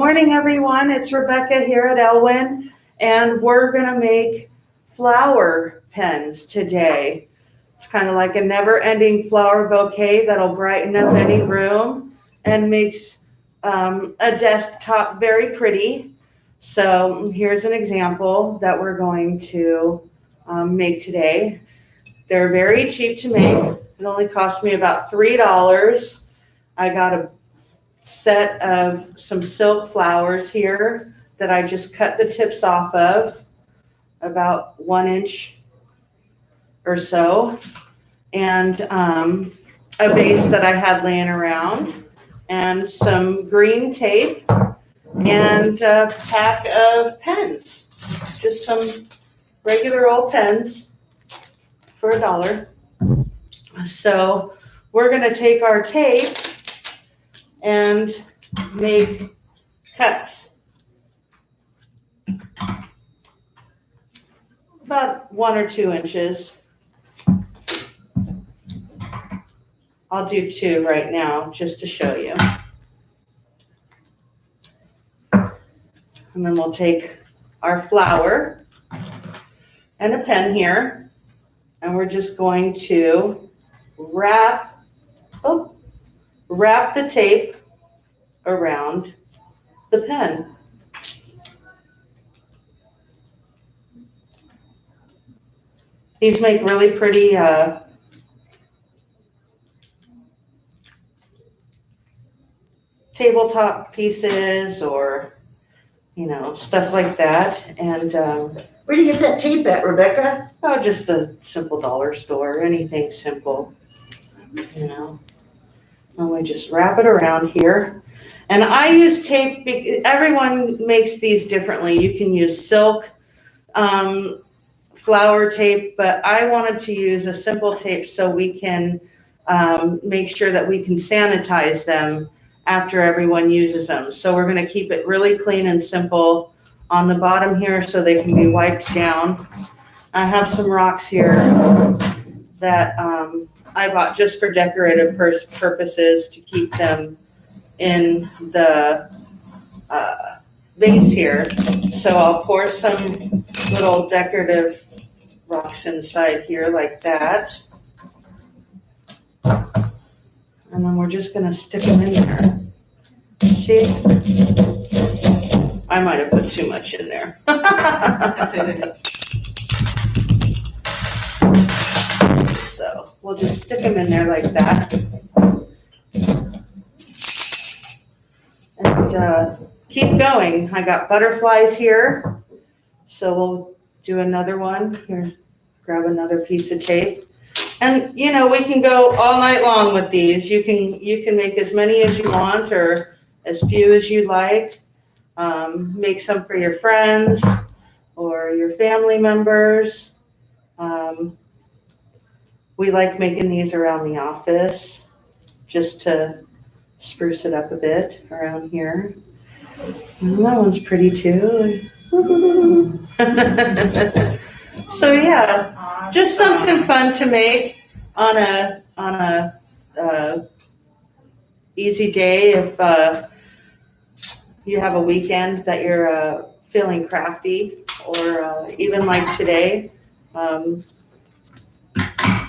morning, everyone. It's Rebecca here at Elwyn, and we're going to make flower pens today. It's kind of like a never-ending flower bouquet that'll brighten up any room and makes a desktop very pretty. So here's an example that we're going to make today. They're very cheap to make. It only cost me about $3. I got a set of some silk flowers here that I just cut the tips off of, about 1 inch or so, and a base that I had laying around, and some green tape, and a pack of pens, just some regular old pens for $1. So we're going to take our tape and make cuts about 1 or 2 inches. I'll do 2 right now just to show you. And then we'll take our flower and a pen here, and we're just going to wrap the tape around the pen. These make really pretty tabletop pieces, or stuff like that. And where do you get that tape at, Rebecca? Oh, just a simple dollar store, anything simple, And we just wrap it around here. And I use tape, everyone makes these differently. You can use silk flower tape, but I wanted to use a simple tape so we can make sure that we can sanitize them after everyone uses them. So we're going to keep it really clean and simple on the bottom here so they can be wiped down. I have some rocks here that I bought just for decorative purposes to keep them in the vase here. So I'll pour some little decorative rocks inside here like that. And then we're just going to stick them in there. See? I might have put too much in there. So we'll just stick them in there like that. And keep going. I got butterflies here. So we'll do another one. Here, grab another piece of tape. And we can go all night long with these. You can make as many as you want or as few as you like. Make some for your friends or your family members. We like making these around the office just to spruce it up a bit around here. And that one's pretty too. So yeah, just something fun to make on a easy day if you have a weekend that you're feeling crafty, or even like today.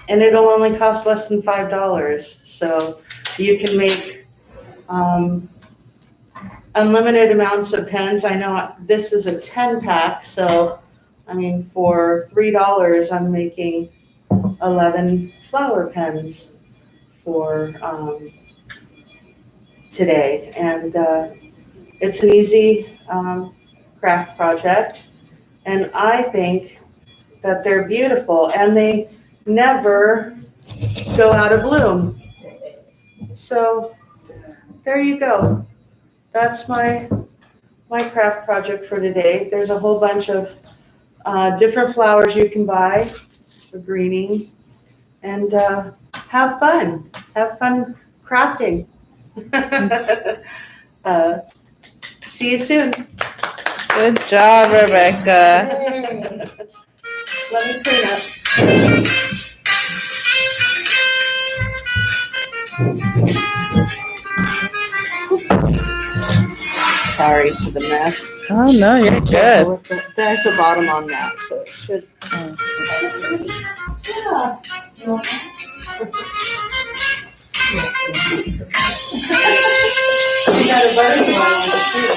And it'll only cost less than $5. So you can make unlimited amounts of pens. I know this is a 10-pack, so for $3, I'm making 11 flower pens for today. And it's an easy craft project. And I think that they're beautiful, and they never go out of bloom. So there you go. That's my craft project for today. There's a whole bunch of different flowers you can buy for greening, and have fun. Have fun crafting. See you soon. Good job, Rebecca. Yay. Let me clean up. sorry for the mess. Oh no, you're good. There's a bottom on that, so it should. You got a butterfly on it too.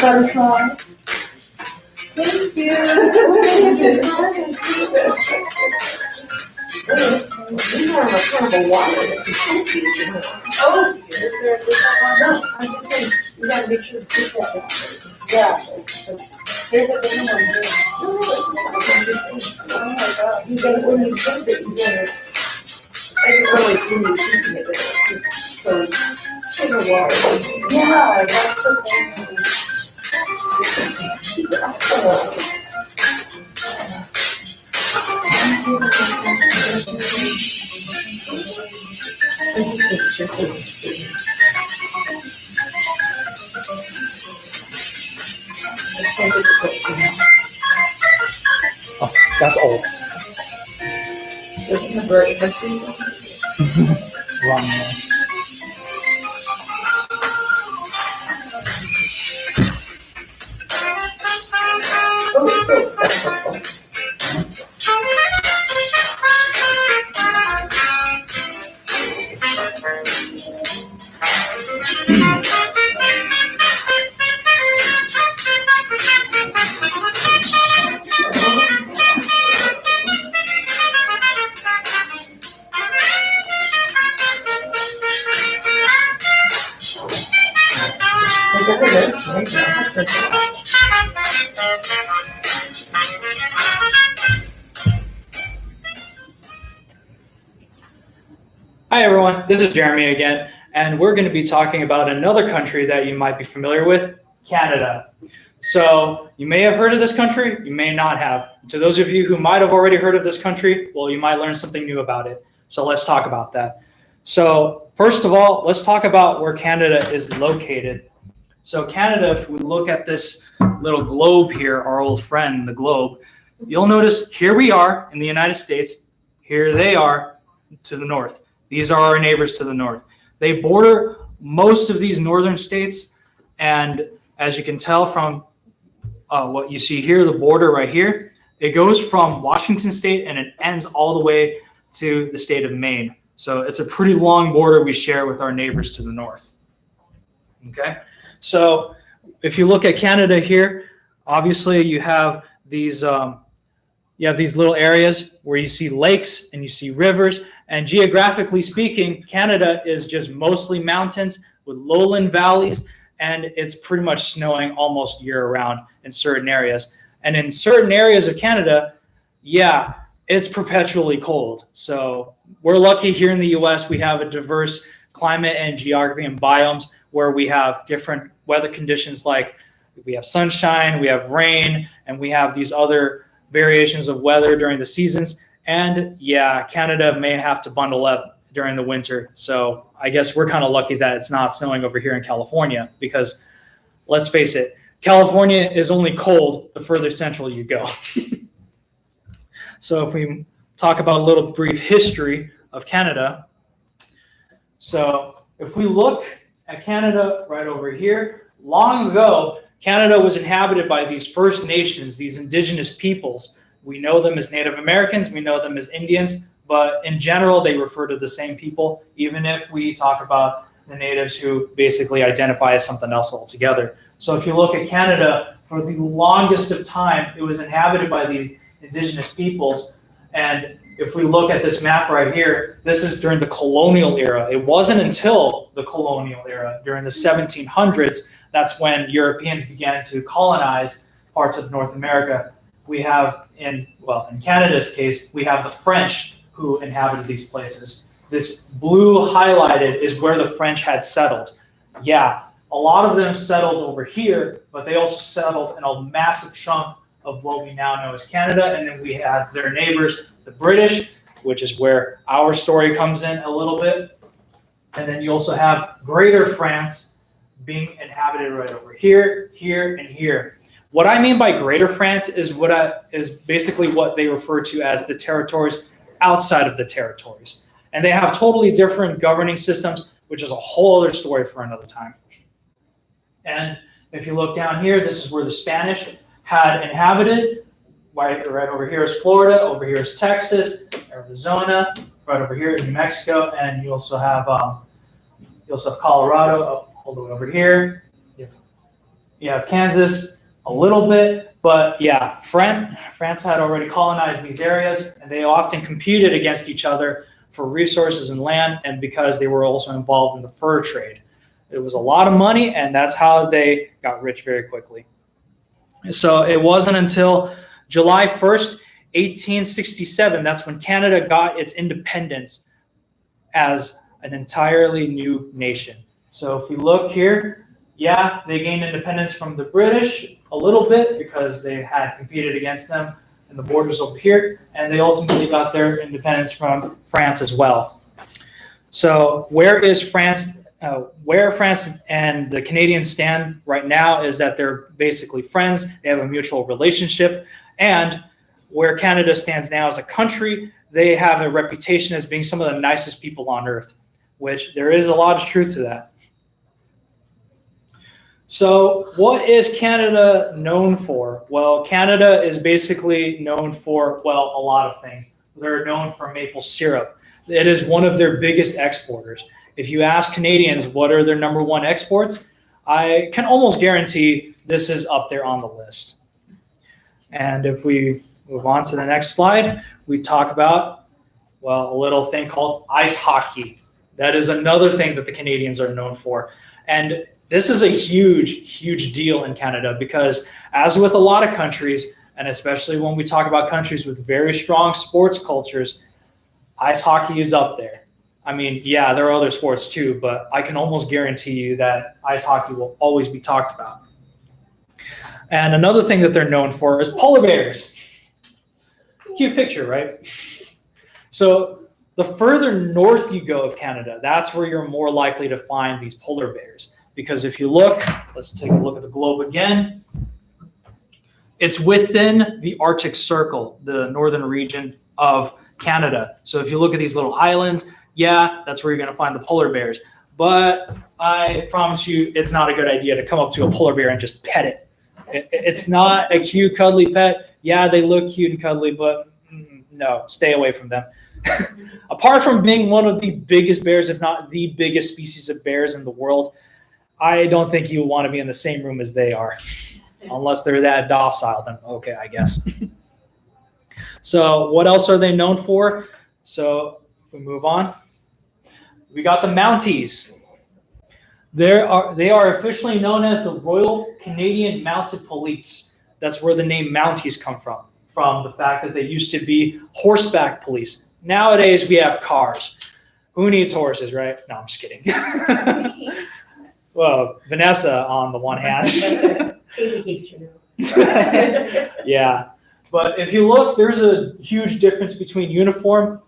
Butterfly. Thank you. Oh, no, I'm just saying, you gotta make sure to keep that down. Yeah. There's a different one here. No, I'm just saying. Oh my God. You gotta, when you think that you gotta, I didn't realize when you think it, it's just so, sugar water. Yeah, that's the thing. Oh, that's old. Wrong one. Hi everyone, this is Jeremy again, and we're going to be talking about another country that you might be familiar with, Canada. So you may have heard of this country, you may not have. To those of you who might have already heard of this country, well, you might learn something new about it. So let's talk about that. So first of all, let's talk about where Canada is located. So Canada, if we look at this little globe here, our old friend, the globe, you'll notice here we are in the United States, here they are to the north. These are our neighbors to the north. They border most of these northern states, and as you can tell from what you see here, the border right here, it goes from Washington State and it ends all the way to the state of Maine. So it's a pretty long border we share with our neighbors to the north. Okay, so if you look at Canada here, obviously you have these little areas where you see lakes and you see rivers. And geographically speaking, Canada is just mostly mountains with lowland valleys, and it's pretty much snowing almost year-round in certain areas. And in certain areas of Canada, yeah, it's perpetually cold. So we're lucky here in the U.S. we have a diverse climate and geography and biomes where we have different weather conditions, like we have sunshine, we have rain, and we have these other variations of weather during the seasons. And yeah, Canada may have to bundle up during the winter. So I guess we're kind of lucky that it's not snowing over here in California, because let's face it, California is only cold the further central you go. So if we talk about a little brief history of Canada. So if we look at Canada right over here, long ago, Canada was inhabited by these First Nations, these indigenous peoples. We know them as Native Americans, we know them as Indians, but in general, they refer to the same people, even if we talk about the natives who basically identify as something else altogether. So if you look at Canada, for the longest of time, it was inhabited by these indigenous peoples. And if we look at this map right here, this is during the colonial era. It wasn't until the colonial era, during the 1700s, that's when Europeans began to colonize parts of North America. We have, in Canada's case, we have the French who inhabited these places. This blue highlighted is where the French had settled. Yeah, a lot of them settled over here, but they also settled in a massive chunk of what we now know as Canada. And then we had their neighbors, the British, which is where our story comes in a little bit. And then you also have Greater France being inhabited right over here, here, and here. What I mean by Greater France is basically what they refer to as the territories outside of the territories. And they have totally different governing systems, which is a whole other story for another time. And if you look down here, this is where the Spanish had inhabited. Right over here is Florida, over here is Texas, Arizona, right over here is New Mexico, and you also have Colorado all the way over here. You have Kansas a little bit, but yeah, France had already colonized these areas, and they often competed against each other for resources and land, and because they were also involved in the fur trade. It was a lot of money, and that's how they got rich very quickly. So it wasn't until July 1st, 1867, that's when Canada got its independence as an entirely new nation. So if we look here, yeah, they gained independence from the British a little bit because they had competed against them in the borders over here, and they ultimately got their independence from France as well. So where France and the Canadians stand right now is that they're basically friends. They have a mutual relationship. And where Canada stands now as a country, they have a reputation as being some of the nicest people on earth, which there is a lot of truth to that. So what is Canada known for? Well, Canada is basically known for, well, a lot of things. They're known for maple syrup. It is one of their biggest exporters. If you ask Canadians what are their number one exports, I can almost guarantee this is up there on the list. And if we move on to the next slide, we talk about, well, a little thing called ice hockey. That is another thing that the Canadians are known for. And this is a huge, huge deal in Canada because as with a lot of countries, and especially when we talk about countries with very strong sports cultures, ice hockey is up there. I mean, yeah, there are other sports too, but I can almost guarantee you that ice hockey will always be talked about. And another thing that they're known for is polar bears. Cute picture, right? So the further north you go of Canada, that's where you're more likely to find these polar bears. Because if you look, let's take a look at the globe again. It's within the Arctic Circle, the northern region of Canada. So if you look at these little islands, yeah, that's where you're going to find the polar bears. But I promise you, it's not a good idea to come up to a polar bear and just pet it. It's not a cute, cuddly pet. Yeah, they look cute and cuddly, but no, stay away from them. Apart from being one of the biggest bears, if not the biggest species of bears in the world, I don't think you want to be in the same room as they are. Unless they're that docile, then okay, I guess. So what else are they known for? So if we move on, we got the Mounties. They are officially known as the Royal Canadian Mounted Police. That's where the name Mounties come from the fact that they used to be horseback police. Nowadays, we have cars. Who needs horses, right? No, I'm just kidding. Well, Vanessa on the one hand. Yeah. But if you look, there's a huge difference between uniform.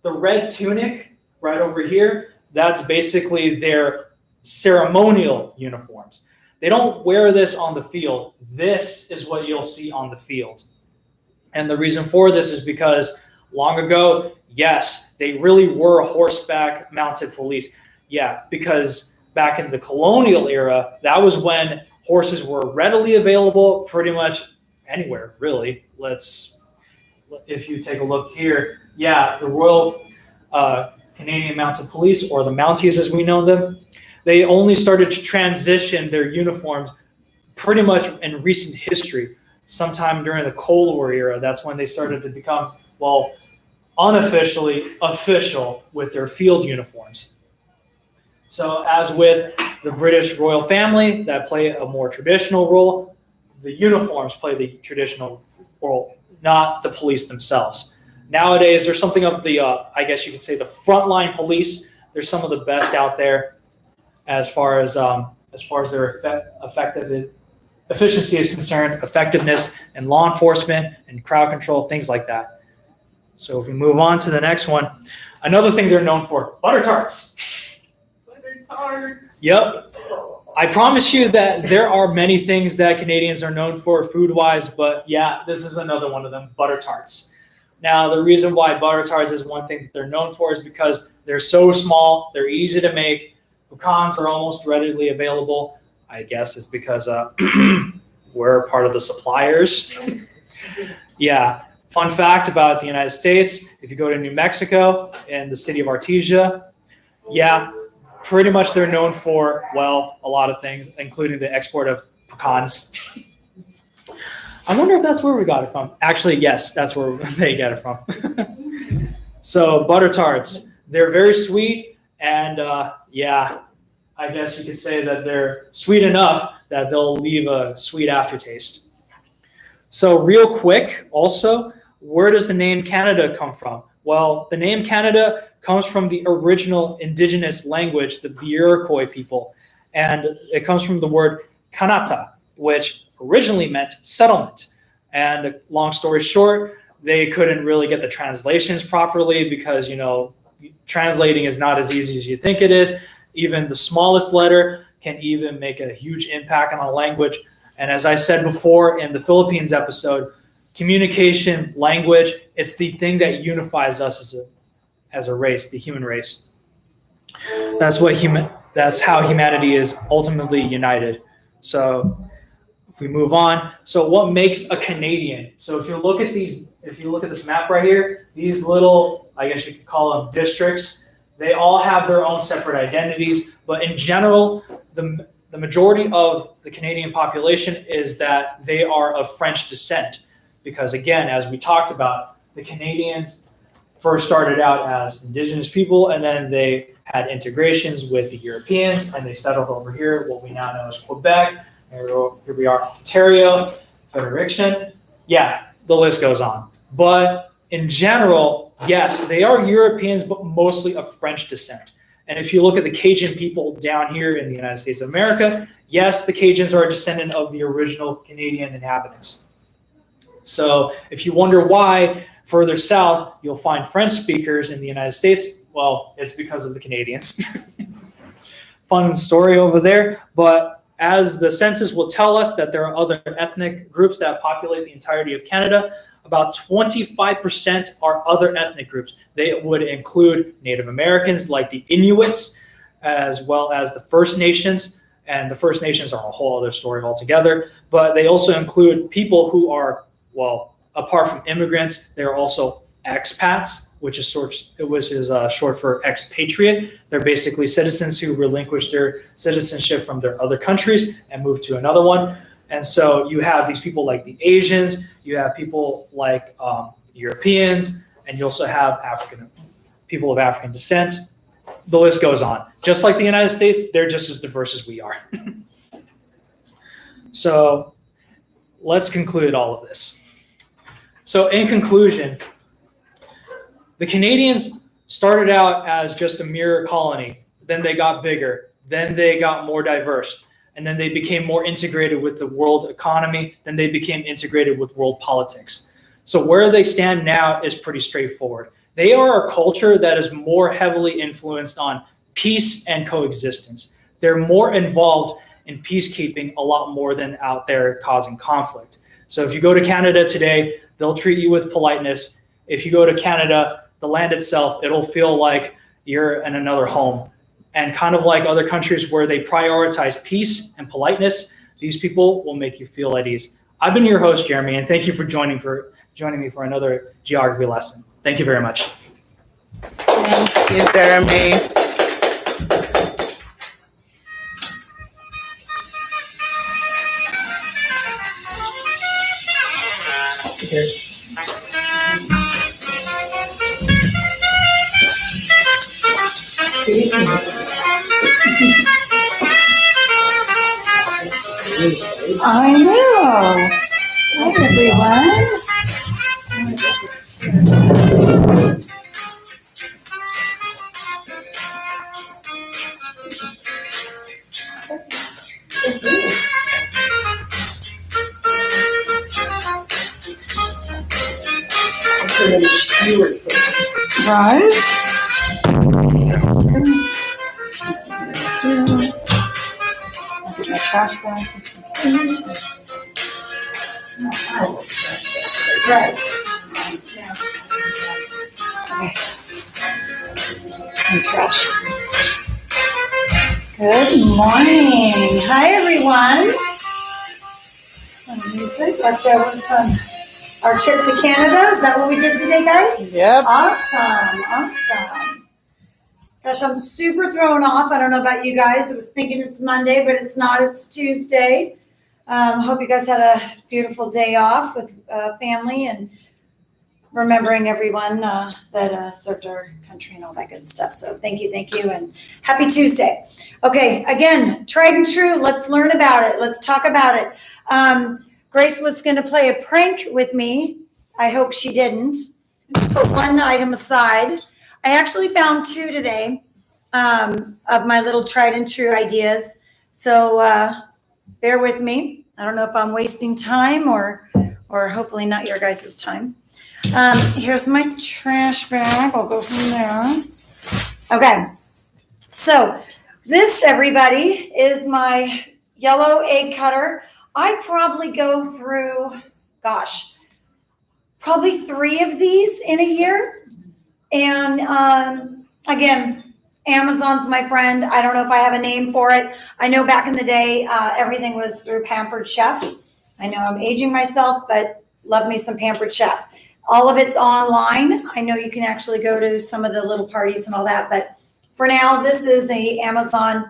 The red tunic right over here, that's basically their ceremonial uniforms. They don't wear this on the field. This is what you'll see on the field. And the reason for this is because long ago, yes, they really were horseback mounted police. Yeah, because back in the colonial era, that was when horses were readily available pretty much anywhere, really. If you take a look here, yeah, the Royal Canadian Mounted Police, or the Mounties as we know them, they only started to transition their uniforms pretty much in recent history. Sometime during the Cold War era, that's when they started to become, well, unofficially official with their field uniforms. So as with the British royal family that play a more traditional role, the uniforms play the traditional role, not the police themselves. Nowadays, there's something of the, I guess you could say, the frontline police. They're some of the best out there as far as their efficiency is concerned, effectiveness in law enforcement and crowd control, things like that. So if we move on to the next one, another thing they're known for, butter tarts. Yep. I promise you that there are many things that Canadians are known for food-wise, but yeah, this is another one of them, butter tarts. Now, the reason why butter tarts is one thing that they're known for is because they're so small, they're easy to make, pecans are almost readily available. I guess it's because we're part of the suppliers. Yeah. Fun fact about the United States, if you go to New Mexico and the city of Artesia, yeah, pretty much they're known for, well, a lot of things, including the export of pecans. I wonder if that's where we got it from. Actually, yes, that's where they get it from. So butter tarts, they're very sweet, and yeah, I guess you could say that they're sweet enough that they'll leave a sweet aftertaste. So real quick, also, where does the name Canada come from? Well, the name Canada comes from the original indigenous language, the Iroquois people, and it comes from the word Kanata, which originally meant settlement. And long story short, they couldn't really get the translations properly because, you know, translating is not as easy as you think it is. Even the smallest letter can even make a huge impact on a language. And as I said before in the Philippines episode, communication, language, it's the thing that unifies us as a race, the human race. That's how humanity is ultimately united. So if we move on, so what makes a Canadian? So if you look at this map right here, these little, I guess you could call them districts, they all have their own separate identities, but in general, the majority of the Canadian population is that they are of French descent. Because again, as we talked about, the Canadians first started out as indigenous people, and then they had integrations with the Europeans, and they settled over here, what we now know as Quebec. Here we are, Ontario, Federation. Yeah, the list goes on. But in general, yes, they are Europeans, but mostly of French descent. And if you look at the Cajun people down here in the United States of America, yes, the Cajuns are a descendant of the original Canadian inhabitants. So if you wonder why further south you'll find French speakers in the United States, well, it's because of the Canadians. Fun story over there. But as the census will tell us that there are other ethnic groups that populate the entirety of Canada, about 25% are other ethnic groups. They would include Native Americans like the Inuits, as well as the First Nations. And the First Nations are a whole other story altogether. But they also include people who are, well, apart from immigrants, they're also expats, which is short for expatriate. They're basically citizens who relinquish their citizenship from their other countries and move to another one. And so you have these people like the Asians, you have people like Europeans, and you also have people of African descent. The list goes on. Just like the United States, they're just as diverse as we are. So let's conclude all of this. So in conclusion, the Canadians started out as just a mere colony. Then they got bigger. Then they got more diverse. And then they became more integrated with the world economy. Then they became integrated with world politics. So where they stand now is pretty straightforward. They are a culture that is more heavily influenced on peace and coexistence. They're more involved in peacekeeping a lot more than out there causing conflict. So if you go to Canada today, they'll treat you with politeness. If you go to Canada, the land itself, it'll feel like you're in another home. And kind of like other countries where they prioritize peace and politeness, these people will make you feel at ease. I've been your host, Jeremy, and thank you for joining me for another geography lesson. Thank you very much. Thank you, Jeremy. I know. Hi, everyone. Right? trash bag. with some things. Right. Okay. And trash. Good morning. Hi, everyone. Some music left over from our trip to Canada. Is that what we did today, guys? Yep. Awesome. Gosh, I'm super thrown off. I don't know about you guys. I was thinking it's Monday, but it's not. It's Tuesday. Hope you guys had a beautiful day off with family and remembering everyone that served our country and all that good stuff. So thank you, and happy Tuesday. Okay, again, tried and true. Let's learn about it. Let's talk about it. Grace was going to play a prank with me. I hope she didn't. Put one item aside. I actually found two today of my little tried and true ideas. So bear with me. I don't know if I'm wasting time or hopefully not your guys' time. Here's my trash bag. I'll go from there. Okay. So this, everybody, is my yellow egg cutter. I probably go through, probably 3 of these in a year. And again, Amazon's my friend. I don't know if I have a name for it. I know back in the day, everything was through Pampered Chef. I know I'm aging myself, but love me some Pampered Chef. All of it's online. I know you can actually go to some of the little parties and all that, but for now, this is a Amazon.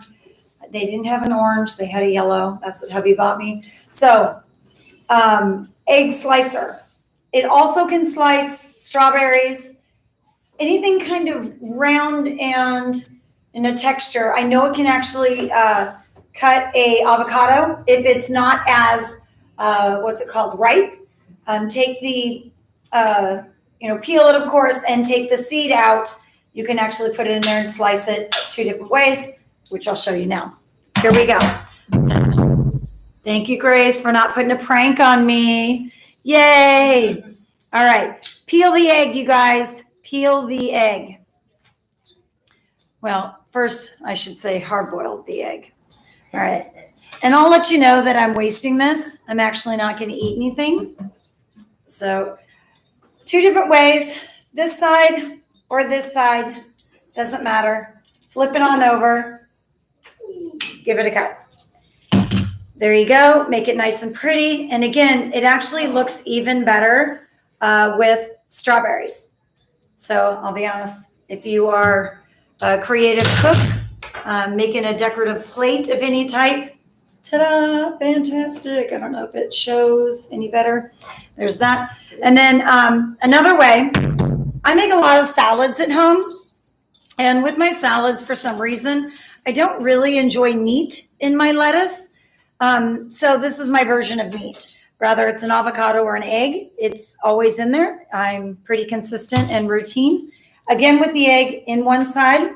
They didn't have an orange. They had a yellow. That's what hubby bought me. So, egg slicer. It also can slice strawberries, anything kind of round and in a texture. I know it can actually cut a avocado if it's not as, ripe. Take the, peel it, of course, and take the seed out. You can actually put it in there and slice it 2 different ways, which I'll show you now. Here we go. Thank you, Grace, for not putting a prank on me. Yay. All right. Peel the egg, you guys. Peel the egg. Well, first, I should say hard-boiled the egg. All right. And I'll let you know that I'm wasting this. I'm actually not going to eat anything. So 2 different ways. This side or this side. Doesn't matter. Flip it on over. Give it a cut. There you go. Make it nice and pretty. And again, it actually looks even better with strawberries. So I'll be honest, if you are a creative cook, making a decorative plate of any type, ta-da, fantastic. I don't know if it shows any better. There's that. And then another way, I make a lot of salads at home. And with my salads, for some reason, I don't really enjoy meat in my lettuce. So this is my version of meat. Whether it's an avocado or an egg, it's always in there. I'm pretty consistent and routine. Again, with the egg in one side,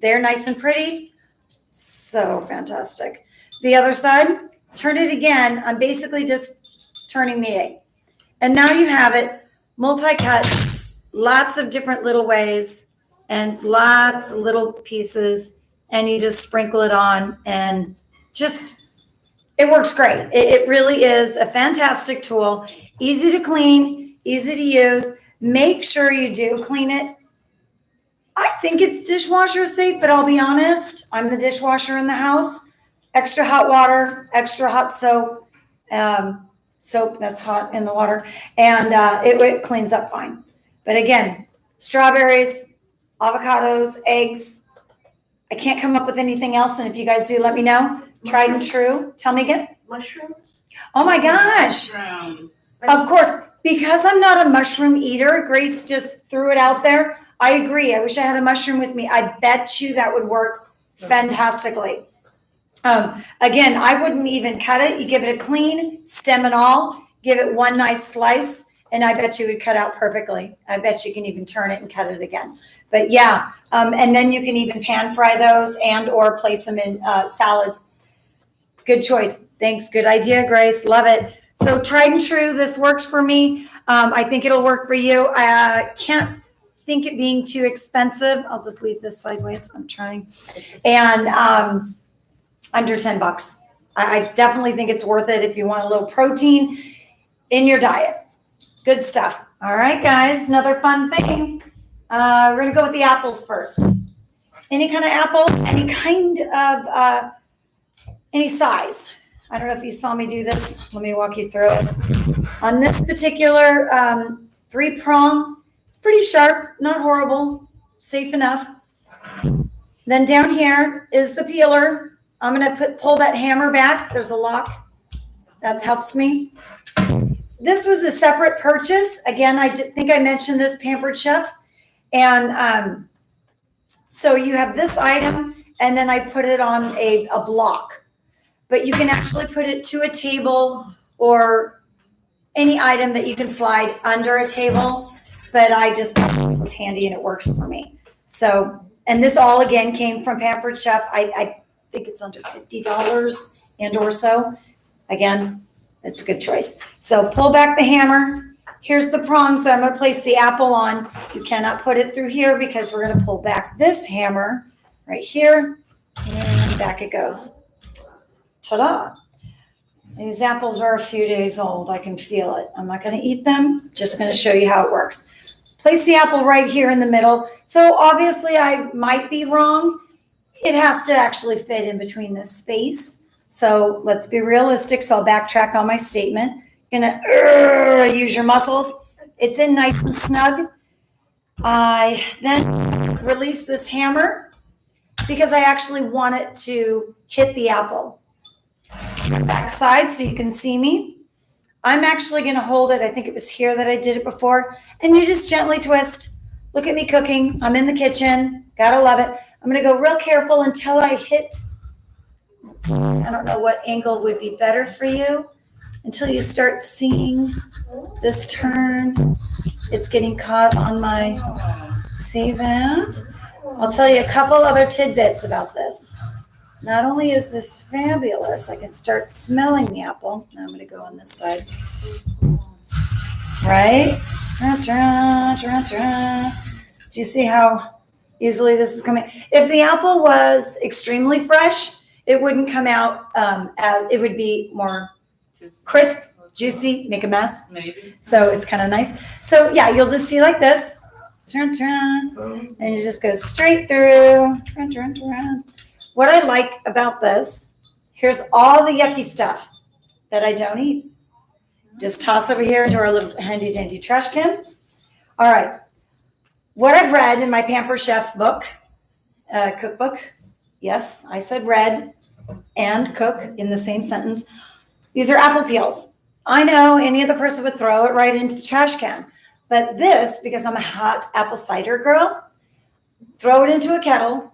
they're nice and pretty. So fantastic. The other side, turn it again. I'm basically just turning the egg. And now you have it multi-cut, lots of different little ways, and lots of little pieces, and you just sprinkle it on and just, it works great. It really is a fantastic tool. Easy to clean, easy to use. Make sure you do clean it. I think it's dishwasher safe, but I'll be honest, I'm the dishwasher in the house. Extra hot water, extra hot soap, soap that's hot in the water, and it cleans up fine. But again, strawberries, avocados, eggs. I can't come up with anything else, and if you guys do, let me know. Tried and true. Tell me again. Mushrooms? Oh my gosh. Of course, because I'm not a mushroom eater, Grace just threw it out there. I agree. I wish I had a mushroom with me. I bet you that would work fantastically. Again, I wouldn't even cut it. You give it a clean, stem and all, give it one nice slice, and I bet you would cut out perfectly. I bet you can even turn it and cut it again. But yeah, and then you can even pan fry those and or place them in salads. Good choice. Thanks. Good idea, Grace. Love it. So tried and true. This works for me. I think it'll work for you. I can't think it being too expensive. I'll just leave this sideways. I'm trying. And under $10. I definitely think it's worth it if you want a little protein in your diet. Good stuff. All right, guys, another fun thing. We're gonna go with the apples first. Any kind of apple, any kind of, any size. I don't know if you saw me do this. Let me walk you through it. On this particular 3-prong, it's pretty sharp, not horrible, safe enough. Then down here is the peeler. I'm gonna pull that hammer back. There's a lock. That helps me. This was a separate purchase. Again, I think I mentioned this, Pampered Chef. And so you have this item, and then I put it on a block. But you can actually put it to a table or any item that you can slide under a table. But I just thought this was handy and it works for me. So, and this all again came from Pampered Chef. I think it's under $50 and or so. Again, it's a good choice. So pull back the hammer. Here's the prongs that I'm going to place the apple on. You cannot put it through here because we're going to pull back this hammer right here. And back it goes. Ta-da. These apples are a few days old. I can feel it. I'm not going to eat them. Just going to show you how it works. Place the apple right here in the middle. So obviously I might be wrong. It has to actually fit in between this space. So let's be realistic. So I'll backtrack on my statement. You're gonna use your muscles. It's in nice and snug. I then release this hammer because I actually want it to hit the apple. Turn back side so you can see me. I'm actually gonna hold it. I think it was here that I did it before. And you just gently twist. Look at me cooking. I'm in the kitchen. Gotta love it. I'm gonna go real careful until I hit. I don't know what angle would be better for you until you start seeing this turn. It's getting caught on my, see that? I'll tell you a couple other tidbits about this. Not only is this fabulous, I can start smelling the apple. Now I'm going to go on this side. Right? Do you see how easily this is coming? If the apple was extremely fresh, it wouldn't come out, it would be more crisp, juicy, make a mess. Maybe. So it's kind of nice. So yeah, you'll just see like this. And you just go straight through. What I like about this, here's all the yucky stuff that I don't eat. Just toss over here into our little handy dandy trash can. All right. What I've read in my Pampered Chef book, cookbook, yes, I said read and cook in the same sentence. These are apple peels. I know any other person would throw it right into the trash can. But this, because I'm a hot apple cider girl, throw it into a kettle,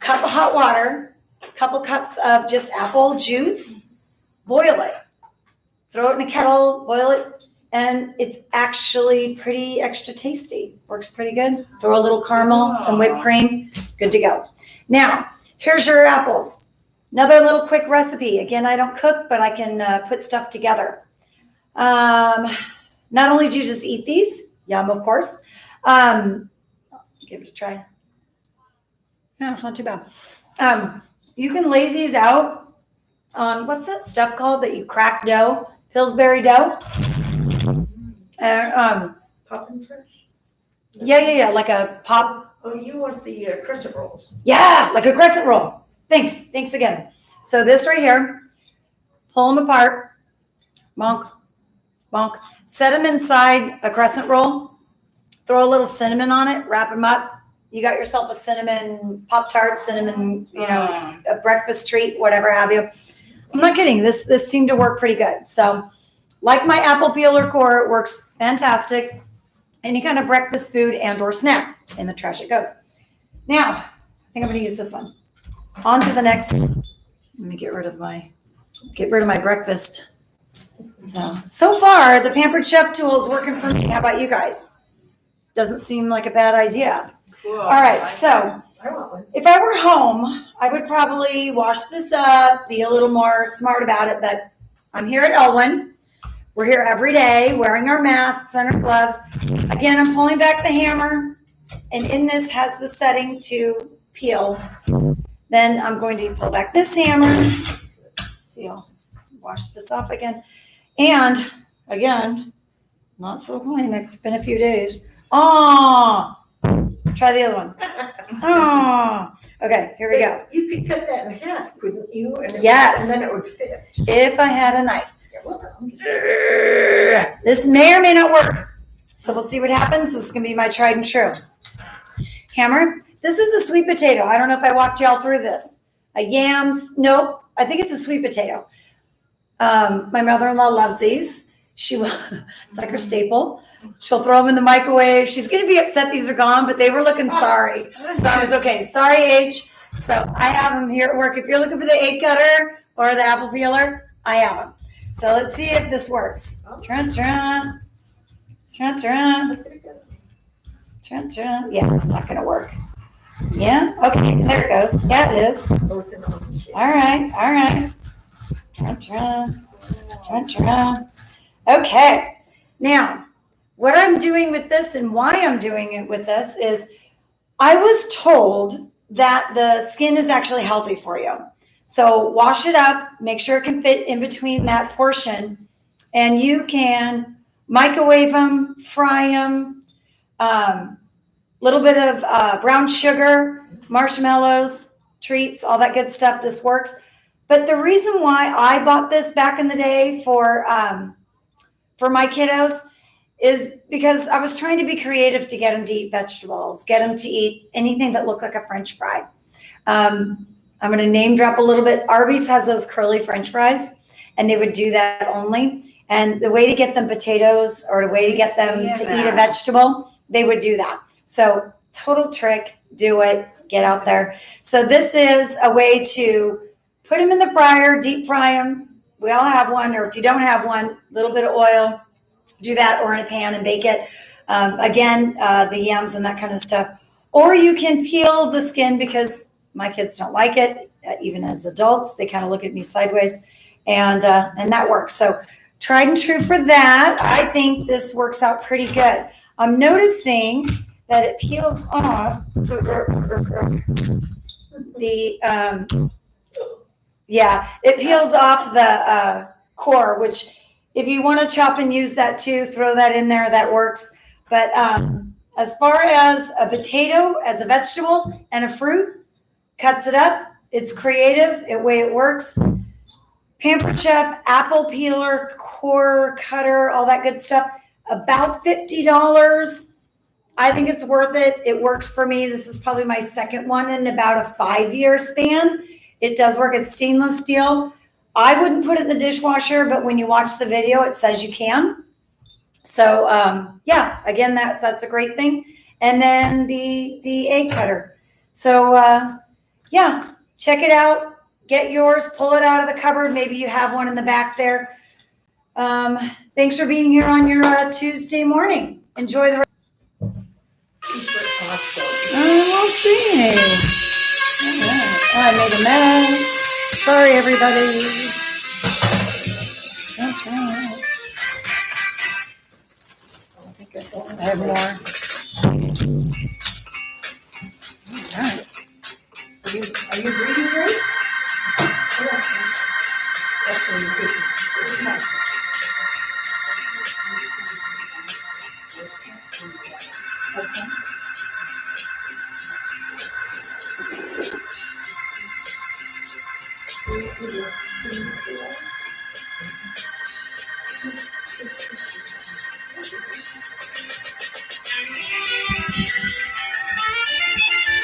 cup of hot water, couple cups of just apple juice, boil it. Throw it in a kettle, boil it, and it's actually pretty extra tasty. Works pretty good. Throw a little caramel, some whipped cream, good to go. Now, here's your apples. Another little quick recipe. Again, I don't cook, but I can put stuff together. Not only do you just eat these, yum, of course. Give it a try. Yeah, it's not too bad. You can lay these out on, what's that stuff called that you crack dough? Pillsbury dough. Poppin' fresh? Yeah, like a pop. Oh, you want the crescent rolls? Yeah, like a crescent roll. Thanks again. So this right here, pull them apart, bonk, bonk. Set them inside a crescent roll. Throw a little cinnamon on it. Wrap them up. You got yourself a cinnamon Pop-Tart, cinnamon, a breakfast treat, whatever have you. I'm not kidding. This seemed to work pretty good. So, like my apple peeler core, it works fantastic. Any kind of breakfast food and or snack. In the trash it goes. Now, I think I'm going to use this one. On to the next. Let me get rid of my breakfast. So far, the Pampered Chef tool is working for me. How about you guys? Doesn't seem like a bad idea. Cool. All right, so I want one. if I were home, I would probably wash this up, be a little more smart about it, but I'm here at Elwyn. We're here every day wearing our masks and our gloves. Again, I'm pulling back the hammer, and in this has the setting to peel. Then I'm going to pull back this hammer, see, I'll wash this off again. And again, not so clean. It's been a few days. Oh, try the other one. Oh, okay, here we go. You could cut that in half, couldn't you? Yes. And then it would fit. If I had a knife. Well, I'm just- This may or may not work. So we'll see what happens. This is going to be my tried and true. Hammer. This is a sweet potato. I don't know if I walked y'all through this. A yams. Nope. I think it's a sweet potato. My mother-in-law loves these. She will. It's like her staple. She'll throw them in the microwave. She's going to be upset these are gone, but they were looking sorry. So I was okay. Sorry, H. So I have them here at work. If you're looking for the egg cutter or the apple peeler, I have them. So let's see if this works. Tra-tra. Tra-tra. Tra-tra. Yeah, it's not going to work. Yeah? Okay, there it goes. Yeah, it is. All right, all right. Tra-tra. Tra-tra. Okay. Now, what I'm doing with this and why I'm doing it with this is I was told that the skin is actually healthy for you. So wash it up, make sure it can fit in between that portion, and you can microwave them, fry them, little bit of brown sugar, marshmallows, treats, all that good stuff. This works. But the reason why I bought this back in the day for my kiddos is because I was trying to be creative to get them to eat vegetables, get them to eat anything that looked like a French fry. I'm going to name drop a little bit. Arby's has those curly French fries, and they would do that only. And the way to get them potatoes or the way to get them to eat a vegetable, they would do that. So total trick, do it, get out there. So this is a way to put them in the fryer, deep fry them. We all have one, or if you don't have one, a little bit of oil, do that, or in a pan and bake it. Again, the yams and that kind of stuff. Or you can peel the skin because my kids don't like it. Even as adults, they kind of look at me sideways, and that works. So tried and true for that. I think this works out pretty good. I'm noticing that it peels off it peels off the core, which if you want to chop and use that too, throw that in there, that works. But as far as a potato, as a vegetable and a fruit, cuts it up. It's creative, the way it works. Pampered Chef, apple peeler, core cutter, all that good stuff. About $50. I think it's worth it. It works for me. This is probably my second one in about a 5-year span. It does work. It's stainless steel. I wouldn't put it in the dishwasher, but when you watch the video, it says you can. So again, that's a great thing. And then the egg cutter. So check it out. Get yours. Pull it out of the cupboard. Maybe you have one in the back there. Thanks for being here on your Tuesday morning. Enjoy the. Super awesome. We'll see. All right. Oh, I made a mess. Sorry, everybody. That's right. I have more. All right. Are you reading this? Actually, this is nice. Okay.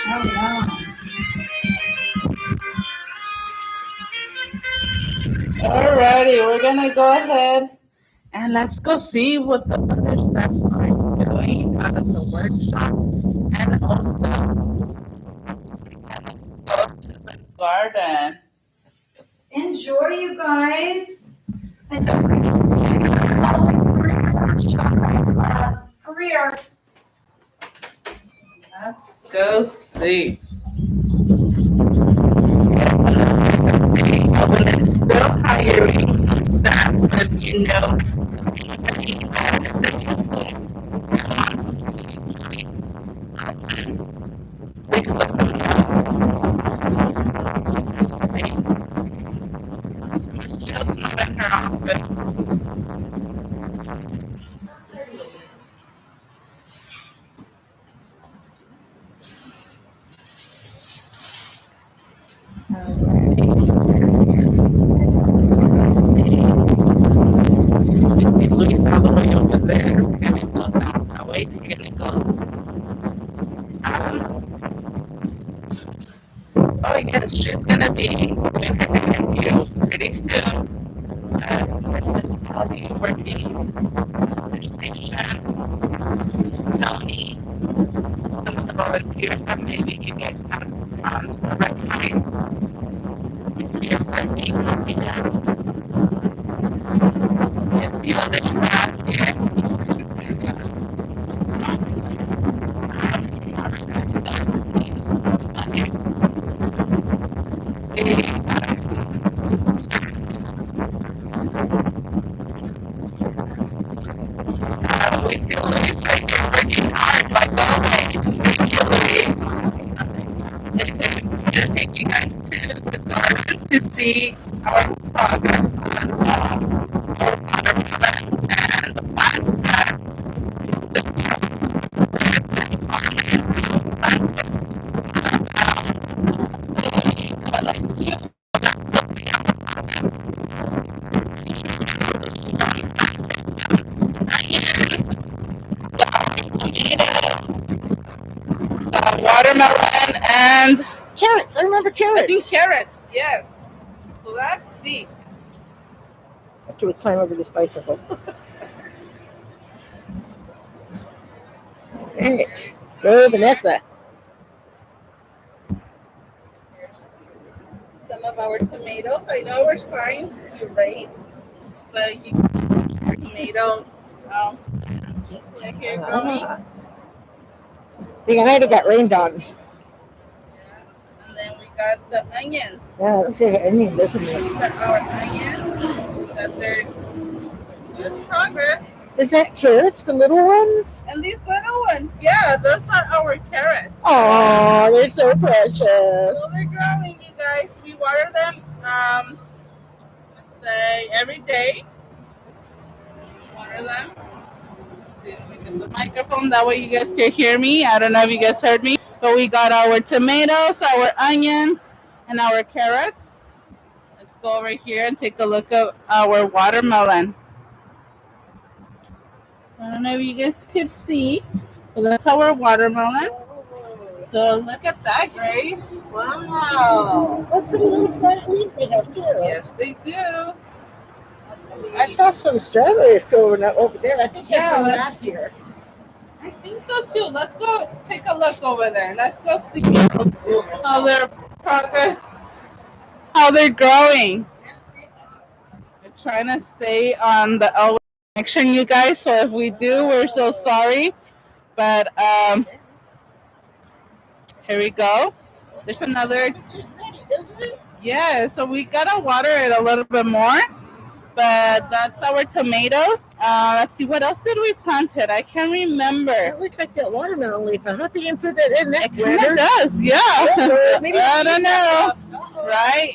Oh, wow. Alrighty, we're gonna go ahead and let's go see what the other staff are doing out of the workshop, and also go to the garden. Enjoy, you guys. And career. Let's go see. It's still hiring staff, so if you know anybody that is interested and wants to join, please let me know. way that you're gonna go. Oh yes, she's gonna be doing her interview pretty soon. There's probably working their station. Just tell me some of the volunteers that maybe you guys have recognize if you're working with you guys. See a few other staff here. We see Louise right here working hard, like always. Thank you, Louise. I'm gonna take you guys to the garden to see our progress on our watermelon and the plants that watermelon and Carrots. I remember I think carrots. carrots. Yes. So let's see. After we climb over this bicycle. All right. Go, Vanessa. Here's some of our tomatoes. I know we're starting to raise, but you can keep your tomato right here growing. I think I might have got rained on. And then we got the onions. Yeah, let's see. I need this in there. These are our onions. That they're good progress. Is that carrots, the little ones? And these little ones, yeah, those are our carrots. Oh, they're so precious. So they're growing, you guys. We water them, let's say every day. Water them. Let's see, let me get the microphone. That way you guys can hear me. I don't know if you guys heard me. But we got our tomatoes, our onions, and our carrots. Let's go over here and take a look at our watermelon. I don't know if you guys could see, but that's our watermelon. So look at that, Grace. Wow. What pretty little flat leaves they have, too. Yes, they do. Let's see. I saw some strawberries go over there. I think Yeah, that's from let's- last year. I think so too. Let's go take a look over there. Let's go see how their progress, how they're growing. We're trying to stay on the L connection, you guys. So if we do, we're so sorry. But here we go. There's another. Yeah, so we gotta water it a little bit more. But that's our tomato. Let's see, what else did we plant it? I can't remember. It looks like that watermelon leaf. I hope you didn't put that in that It kind of does, yeah. Maybe I don't know, right?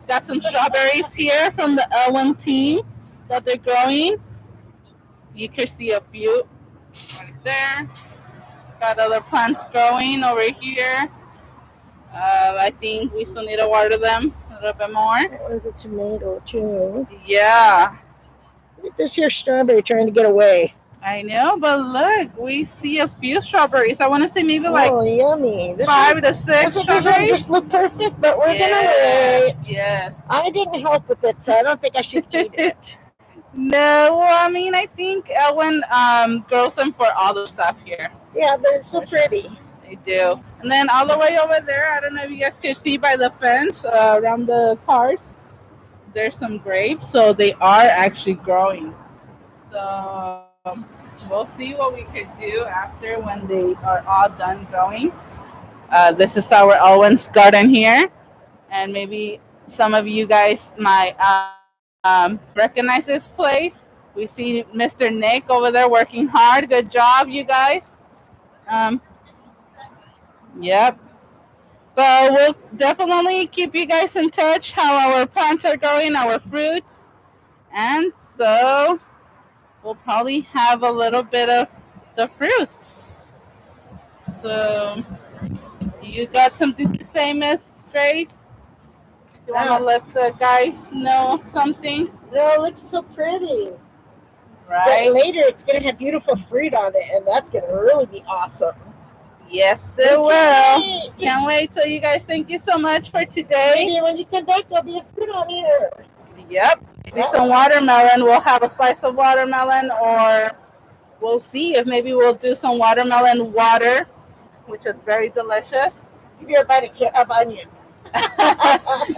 Got some strawberries here from the L1 team that they're growing. You can see a few right there. Got other plants growing over here. I think we still need to water them a little bit more. That was a tomato, too. Yeah, Look at this here strawberry trying to get away. I know, but look, we see a few strawberries. I want to say maybe like Oh, yummy. This 5 to 6 Those just strawberries. look perfect, but we're gonna Yes, wait. yes. I didn't help with it, so I don't think I should eat it. No, well, I mean, I think Ellen grows them for all the stuff here. Yeah, but it's so pretty. They do. And then all the way over there, I don't know if you guys can see by the fence around the cars, there's some grapes. So they are actually growing. So we'll see what we could do after when they are all done growing. This is our Owen's garden here. And maybe some of you guys might recognize this place. We see Mr. Nick over there working hard. Good job, you guys. Yep. But we'll definitely keep you guys in touch how our plants are growing, our fruits. And so we'll probably have a little bit of the fruits. So you got something to say, Miss Grace? You want to let the guys know something? No, it looks so pretty. right? later it's gonna have beautiful fruit on it, and that's gonna really be awesome. Yes, it will. Can't wait. So, you guys, thank you so much for today. Maybe when you come back, there'll be a fruit on here. Yep. Maybe some watermelon. We'll have a slice of watermelon, or we'll see if maybe we'll do some watermelon water, which is very delicious. Maybe a bite of onion.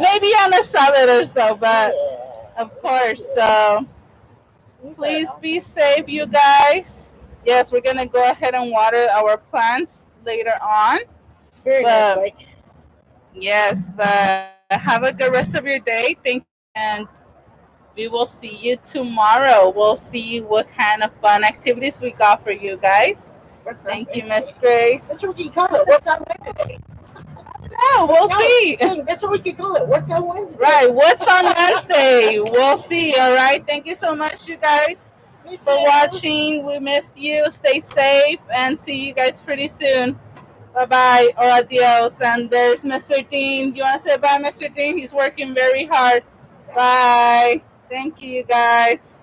Maybe on a salad or so, but of course. So please be safe, you guys. Yes, we're gonna go ahead and water our plants later on. Very nice. Like, Yes, but have a good rest of your day. Thank you, and we will see you tomorrow. We'll see what kind of fun activities we got for you guys. Thank you, Miss Grace. That's what we can call it. What's on Wednesday? No, we'll see. That's what we can call it. What's on Wednesday? Right, what's on Wednesday? We'll see. All right. Thank you so much, you guys, for watching. We miss you. Stay safe, and see you guys pretty soon. Bye-bye or adios. And there's Mr. Dean. You want to say bye, Mr. Dean? He's working very hard. Bye. Thank you, you guys.